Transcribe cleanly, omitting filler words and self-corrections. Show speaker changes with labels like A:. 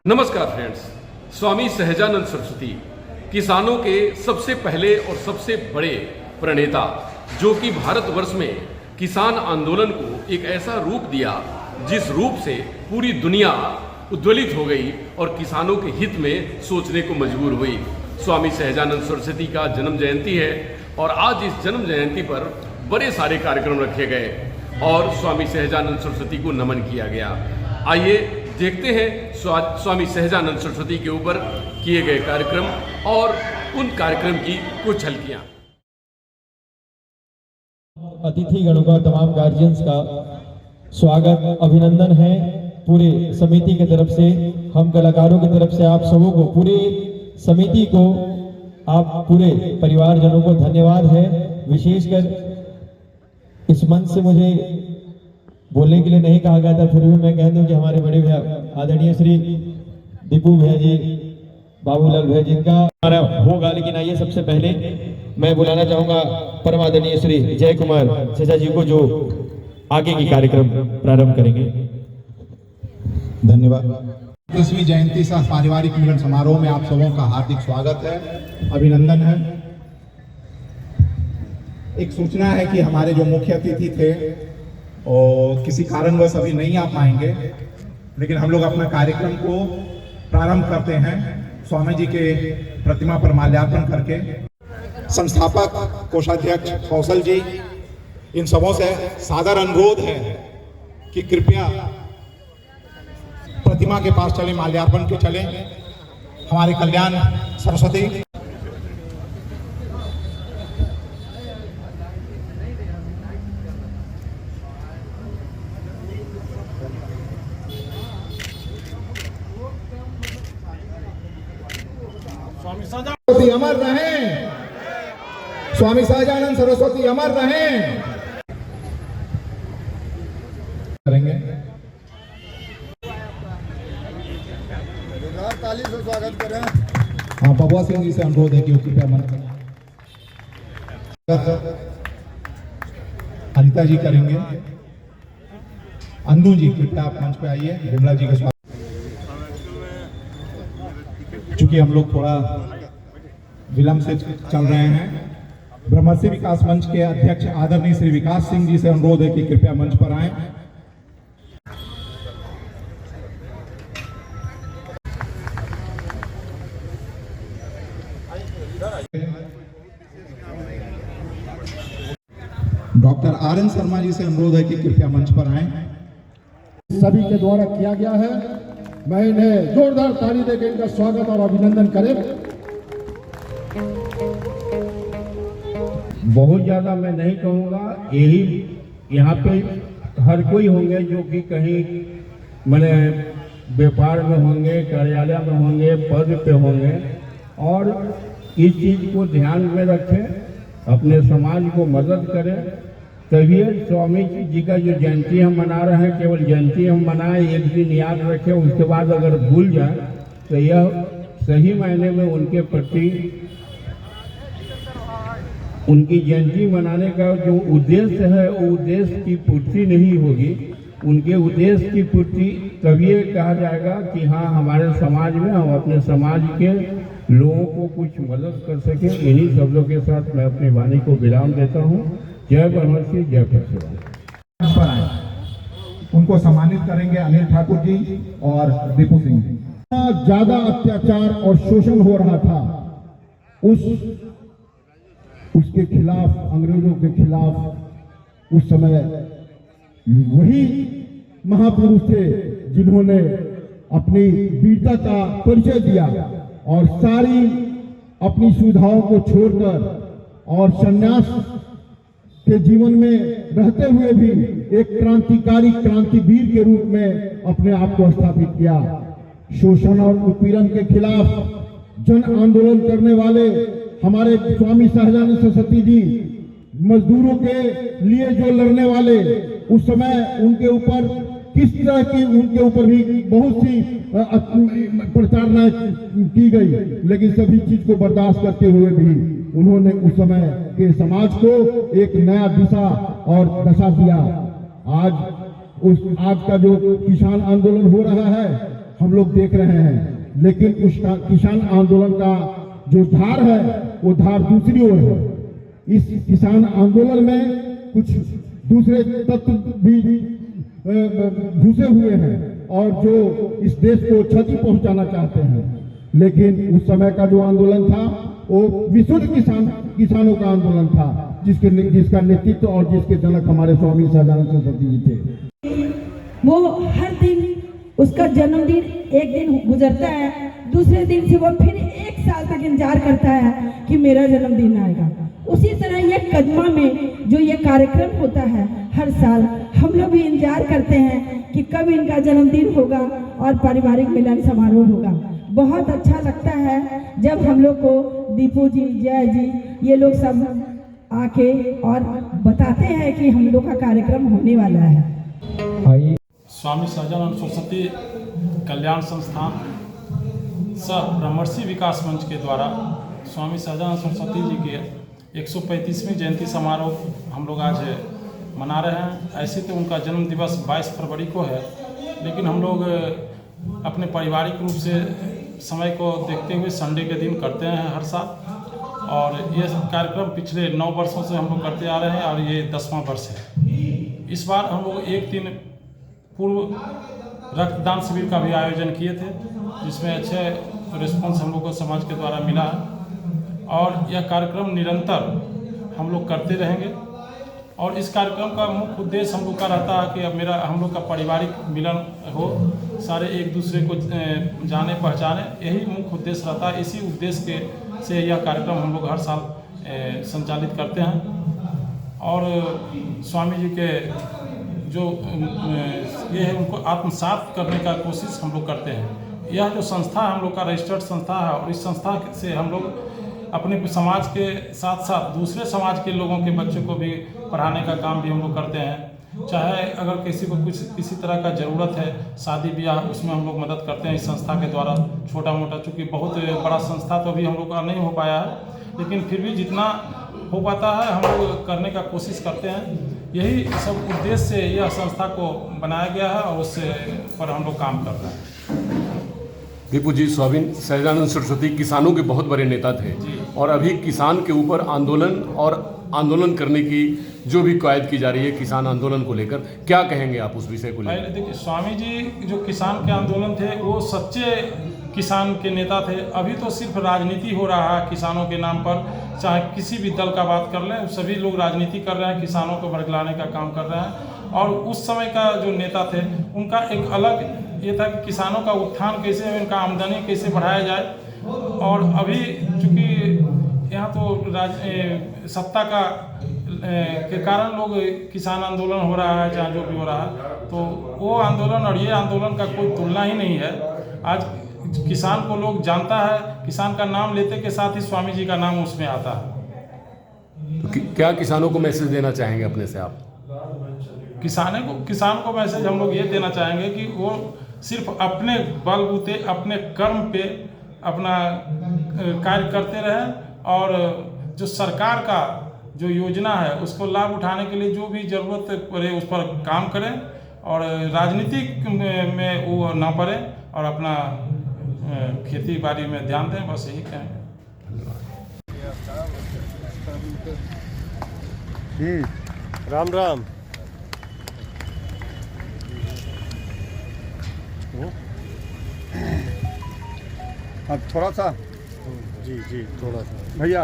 A: नमस्कार फ्रेंड्स। स्वामी सहजानंद सरस्वती किसानों के सबसे पहले और सबसे बड़े प्रणेता, जो कि भारतवर्ष में किसान आंदोलन को एक ऐसा रूप दिया जिस रूप से पूरी दुनिया उद्वेलित हो गई और किसानों के हित में सोचने को मजबूर हुई। स्वामी सहजानंद सरस्वती का जन्म जयंती है और आज इस जन्म जयंती पर बड़े सारे कार्यक्रम रखे गए और स्वामी सहजानंद सरस्वती को नमन किया गया। आइए देखते हैं स्वामी सहजानंद सरस्वती के ऊपर किए गए कार्यक्रम और उन कार्यक्रम की कुछ झलकियां।
B: अतिथि गणों का, तमाम गार्जियंस का स्वागत, अभिनंदन है पूरे समिति की तरफ से, हम कलाकारों की तरफ से आप सबों को, पूरी समिति को, आप पूरे परिवारजनों को धन्यवाद है। विशेषकर इस मंच से मुझे बोलने के लिए नहीं कहा गया था, फिर भी मैं कह दूं कि हमारे बड़े भैया आदरणीय श्री दीपू भैया जी, बाबूलाल भैया जी, इनका हमारा होगा। लेकिन आइए सबसे पहले मैं बुलाना चाहूंगा परम आदरणीय श्री जय कुमार चाचा जी को, जो आगे की कार्यक्रम प्रारंभ करेंगे।
C: धन्यवाद। 10वीं जयंती सह पारिवारिक मिलन समारोह में आप सबों का हार्दिक स्वागत है, अभिनंदन है। एक सूचना है कि हमारे जो मुख्य अतिथि थे और किसी कारणवश अभी नहीं आ पाएंगे, लेकिन हम लोग अपना कार्यक्रम को प्रारंभ करते हैं स्वामी जी के प्रतिमा पर माल्यार्पण करके। संस्थापक कोषाध्यक्ष कौशल जी, इन सबों से सादर अनुरोध है कि कृपया प्रतिमा के पास चले, माल्यार्पण के चले। हमारे कल्याण सरस्वती सरस्वती अमर रहें, स्वामी सहजानंद सरस्वती अमर रहें। करेंगे ताली से स्वागत करें। हाँ, बबुआ सिंह जी से अनुरोध है कि कृपया मन अनिता जी करेंगे। अन्नू जी कृपया आप मंच पे आइए। विमला जी का स्वागत। चूंकि हम लोग थोड़ा विलंब से चल रहे हैं, ब्रह्मश्री विकास मंच के अध्यक्ष आदरणीय श्री विकास सिंह जी से अनुरोध है कि कृपया मंच पर आएं। Doctor RN. शर्मा जी से अनुरोध है कि कृपया मंच पर आएं।
D: सभी के द्वारा किया गया है, मैं इन्हें जोरदार ताली देकर इनका स्वागत और अभिनंदन करें।
E: बहुत ज़्यादा मैं नहीं कहूँगा, यही यहाँ पे हर कोई होंगे जो कि कहीं मैंने व्यापार में होंगे, कार्यालय में होंगे, पद पे होंगे, और इस चीज़ को ध्यान में रखें, अपने समाज को मदद करें। तभी स्वामी जी का जो जयंती हम मना रहे हैं, केवल जयंती हम मनाएं, एक दिन याद रखें, उसके बाद अगर भूल जाए तो यह सही मायने में उनके प्रति, उनकी जयंती मनाने का जो उद्देश्य है वो उद्देश्य की पूर्ति नहीं होगी। उनके उद्देश्य की पूर्ति तभी कहा जाएगा कि हाँ, हमारे समाज में हम अपने समाज के लोगों को कुछ मदद कर सकें। इन्हीं शब्दों के साथ मैं अपनी वाणी को विराम देता हूँ। जय ब्रह्मश्री, जय परशुराम।
C: उनको सम्मानित करेंगे अनिल ठाकुर जी और दीपू सिंह जी।
D: ज्यादा अत्याचार और शोषण हो रहा था, उसके खिलाफ, अंग्रेजों के खिलाफ उस समय वही महापुरुष थे जिन्होंने अपनी वीरता का परिचय दिया और सारी अपनी सुविधाओं को छोड़कर और संन्यास के जीवन में रहते हुए भी एक क्रांतिकारी, क्रांतिवीर के रूप में अपने आप को स्थापित किया। शोषण और उत्पीड़न के खिलाफ जन आंदोलन करने वाले हमारे स्वामी सहजानंद सरस्वती जी, मजदूरों के लिए जो लड़ने वाले, उस समय उनके ऊपर किस तरह की, उनके ऊपर भी बहुत सी प्रचारणाएं की गई, लेकिन सभी चीज को बर्दाश्त करते हुए भी उन्होंने उस समय के समाज को एक नया दिशा और दशा दिया। आज का जो किसान आंदोलन हो रहा है, हम लोग देख रहे हैं, लेकिन उसका किसान आंदोलन का जो धार है वो धार दूसरी ओर है। इस किसान आंदोलन में कुछ दूसरे तत्व भी घुसे हुए हैं और जो इस देश को क्षति पहुंचाना चाहते हैं। लेकिन उस समय का जो आंदोलन था वो विशुद्ध किसानों का आंदोलन था, जिसका नेतृत्व और जिसके जनक हमारे स्वामी सहजानंद सरस्वती जी थे।
F: वो हर दिन उसका जन्मदिन एक दिन गुजरता है, दूसरे दिन से वो फिर 1 साल तक इंतजार करता है कि मेरा जन्मदिन आएगा। उसी तरह ये कदमा में जो ये कार्यक्रम होता है हर साल, हम लोग भी इंतजार करते हैं कि कब इनका जन्मदिन होगा और पारिवारिक मिलन समारोह होगा। बहुत अच्छा लगता है जब हम लोग को दीपू जी, जय जी, ये लोग सब आके और बताते हैं कि हम लोग का कार्यक्रम होने वाला है।
G: स्वामी सहजानंद सरस्वती कल्याण संस्थान सह ब्रह्मर्षि विकास मंच के द्वारा स्वामी सहजानंद सरस्वती जी के 135वीं जयंती समारोह हम लोग आज मना रहे हैं। ऐसे तो उनका जन्म दिवस 22 फरवरी को है, लेकिन हम लोग अपने पारिवारिक रूप से समय को देखते हुए संडे के दिन करते हैं हर साल। और ये कार्यक्रम पिछले 9 वर्षों से हम लोग करते आ रहे हैं और ये 10वां वर्ष है। इस बार हम लोग एक दिन पूर्व रक्तदान शिविर का भी आयोजन किए थे, जिसमें अच्छे रिस्पॉन्स हम लोग को समाज के द्वारा मिला है और यह कार्यक्रम निरंतर हम लोग करते रहेंगे। और इस कार्यक्रम का मुख्य उद्देश्य हम लोग का रहता है कि अब हम लोग का पारिवारिक मिलन हो, सारे एक दूसरे को जाने पहचाने, यही मुख्य उद्देश्य रहता है। इसी उद्देश्य से यह कार्यक्रम हम लोग हर साल संचालित करते हैं। और स्वामी जी के जो ये है उनको आत्मसात करने का कोशिश हम लोग करते हैं। यह जो संस्था हम लोग का रजिस्टर्ड संस्था है और इस संस्था से हम लोग अपने समाज के साथ साथ दूसरे समाज के लोगों के बच्चों को भी पढ़ाने का काम भी हम लोग करते हैं। चाहे अगर किसी को किसी तरह का ज़रूरत है शादी ब्याह, उसमें हम लोग मदद करते हैं इस संस्था के द्वारा, छोटा मोटा। चूँकि बहुत बड़ा संस्था तो अभी हम लोग का नहीं हो पाया है, लेकिन फिर भी जितना हो पाता है हम लोग करने का कोशिश करते हैं। यही सब उद्देश्य से यह संस्था को बनाया गया है और उससे पर हम लोग काम कर रहे हैं।
A: दीपू जी, स्वामी सहजानंद सरस्वती किसानों के बहुत बड़े नेता थे और अभी किसान के ऊपर आंदोलन करने की जो भी कवायद की जा रही है किसान आंदोलन को लेकर, क्या कहेंगे आप उस विषय को लेकर?
G: पहले देखिए, स्वामी जी जो किसान के आंदोलन थे वो सच्चे किसान के नेता थे। अभी तो सिर्फ राजनीति हो रहा है किसानों के नाम पर, चाहे किसी भी दल का बात कर लें, सभी लोग राजनीति कर रहे हैं, किसानों को भड़काने का काम कर रहे हैं। और उस समय का जो नेता थे उनका एक अलग ये था कि किसानों का उत्थान कैसे, उनका आमदनी कैसे बढ़ाया जाए। और अभी चूँकि यहाँ तो सत्ता का के कारण लोग किसान आंदोलन हो रहा है, चाहे जो भी हो रहा है, तो वो आंदोलन और ये आंदोलन का कोई तुलना ही नहीं है। आज किसान को लोग जानता है, किसान का नाम लेते के साथ ही स्वामी जी का नाम उसमें आता है।
A: तो क्या किसानों को मैसेज देना चाहेंगे अपने से आप?
G: किसान को मैसेज हम लोग ये देना चाहेंगे कि वो सिर्फ अपने बलबूते, अपने कर्म पे अपना कार्य करते रहें और जो सरकार का जो योजना है उसको लाभ उठाने के लिए जो भी ज़रूरत पड़े उस पर काम करें और राजनीतिक में वो ना पड़े और अपना खेती बाड़ी में ध्यान दें। बस यही कहेंगे।
H: राम राम।
D: अब थोड़ा सा
H: जी थोड़ा सा
D: भैया